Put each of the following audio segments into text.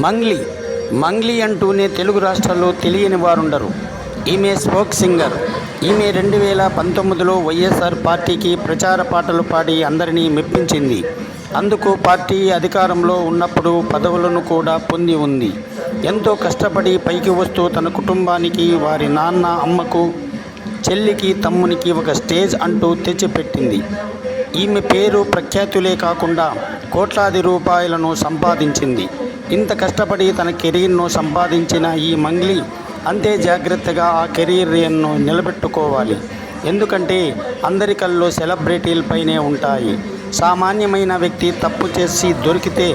మంగ్లీ మంగ్లీ అంటూనే తెలుగు రాష్ట్రాల్లో తెలియని వారుండరు. ఈమె స్పోక్ సింగర్. ఈమె 2019లో వైఎస్ఆర్ పార్టీకి ప్రచార పాటలు పాడి అందరినీ మెప్పించింది. అందుకు పార్టీ అధికారంలో ఉన్నప్పుడు పదవులను కూడా పొంది ఉంది. ఎంతో కష్టపడి పైకి వస్తూ తన కుటుంబానికి, వారి నాన్న అమ్మకు, చెల్లికి, తమ్మునికి ఒక స్టేజ్ అంటూ తెచ్చిపెట్టింది. ఈమె పేరు ప్రఖ్యాతులే కాకుండా కోట్లాది రూపాయలను సంపాదించింది. ఇంత కష్టపడి తన కెరీర్ను సంపాదించిన ఈ మంగ్లీ అంతే జాగ్రత్తగా ఆ కెరీర్ను నిలబెట్టుకోవాలి. ఎందుకంటే అందరి కళ్ళు సెలబ్రిటీలపైనే ఉంటాయి. సామాన్యమైన వ్యక్తి తప్పు చేసి దొరికితే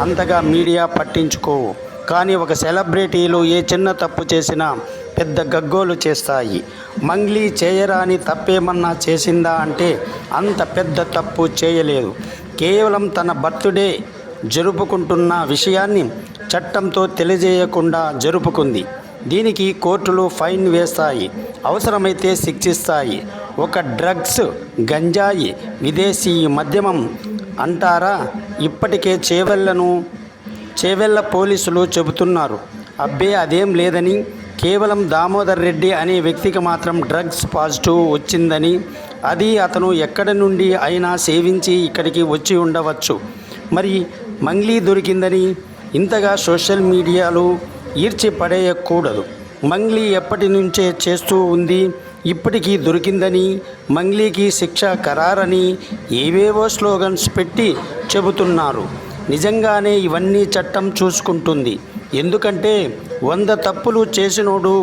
అంతగా మీడియా పట్టించుకోవు. కానీ ఒక సెలబ్రిటీలు ఏ చిన్న తప్పు చేసినా పెద్ద గగ్గోలు చేస్తాయి. మంగ్లీ చేయరాని తప్పేమన్నా చేసిందా అంటే అంత పెద్ద తప్పు చేయలేదు. కేవలం తన బర్త్డే జరుపుకుంటున్న విషయాన్ని చట్టంతో తెలియజేయకుండా జరుపుకుంది. దీనికి కోర్టులు ఫైన్ వేస్తాయి, అవసరమైతే శిక్షిస్తాయి. ఒక డ్రగ్స్, గంజాయి, విదేశీ మద్యమం అంటారా? ఇప్పటికే చేవెళ్ళ పోలీసులు చెబుతున్నారు. అబ్బే అదేం లేదని, కేవలం దామోదర్ రెడ్డి అనే వ్యక్తికి మాత్రం డ్రగ్స్ పాజిటివ్ వచ్చిందని, అది అతను ఎక్కడి నుండి అయినా సేవించి ఇక్కడికి వచ్చి ఉండవచ్చు. మరి మంగ్లీ దొరికిందని ఇంతగా సోషల్ మీడియాలో ఈడ్చి పడేయకూడదు. మంగ్లీ ఎప్పటి నుంచే చేస్తూ ఉంది. ఇప్పటికీ దొరికిందని, మంగ్లీకి శిక్ష ఖరారని ఏవేవో స్లోగన్స్ పెట్టి చెబుతున్నారు. నిజంగానే ఇవన్నీ చట్టం చూసుకుంటుంది. ఎందుకంటే 100 తప్పులు చేసినోడు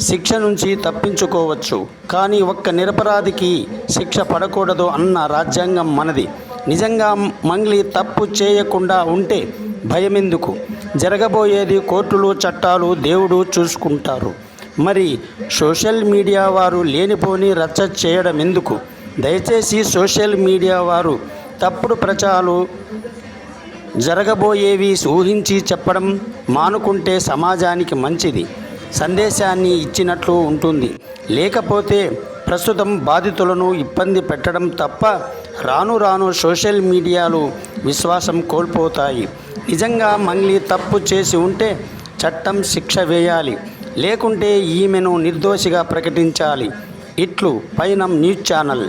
శిక్ష నుంచి తప్పించుకోవచ్చు, కానీ ఒక్క నిరపరాధికి శిక్ష పడకూడదు అన్న రాజ్యాంగం మనది. నిజంగా మంగ్లీ తప్పు చేయకుండా ఉంటే భయమెందుకు? జరగబోయేది కోర్టులు, చట్టాలు, దేవుడు చూసుకుంటారు. మరి సోషల్ మీడియా వారు లేనిపోని రచ్చ చేయడం ఎందుకు? దయచేసి సోషల్ మీడియా వారు తప్పుడు ప్రచారాలు, జరగబోయేవి ఊహించి చెప్పడం మానుకుంటే సమాజానికి మంచిది. సందేశాన్ని ఇచ్చినట్లు ఉంటుంది. లేకపోతే ప్రస్తుతం బాధితులను ఇబ్బంది పెట్టడం తప్ప రాను రాను సోషల్ మీడియాలు విశ్వాసం కోల్పోతాయి. నిజంగా మంగ్లీ తప్పు చేసి ఉంటే చట్టం శిక్ష వేయాలి, లేకుంటే ఈమెను నిర్దోషిగా ప్రకటించాలి. ఇట్లు పైనం న్యూస్ ఛానల్.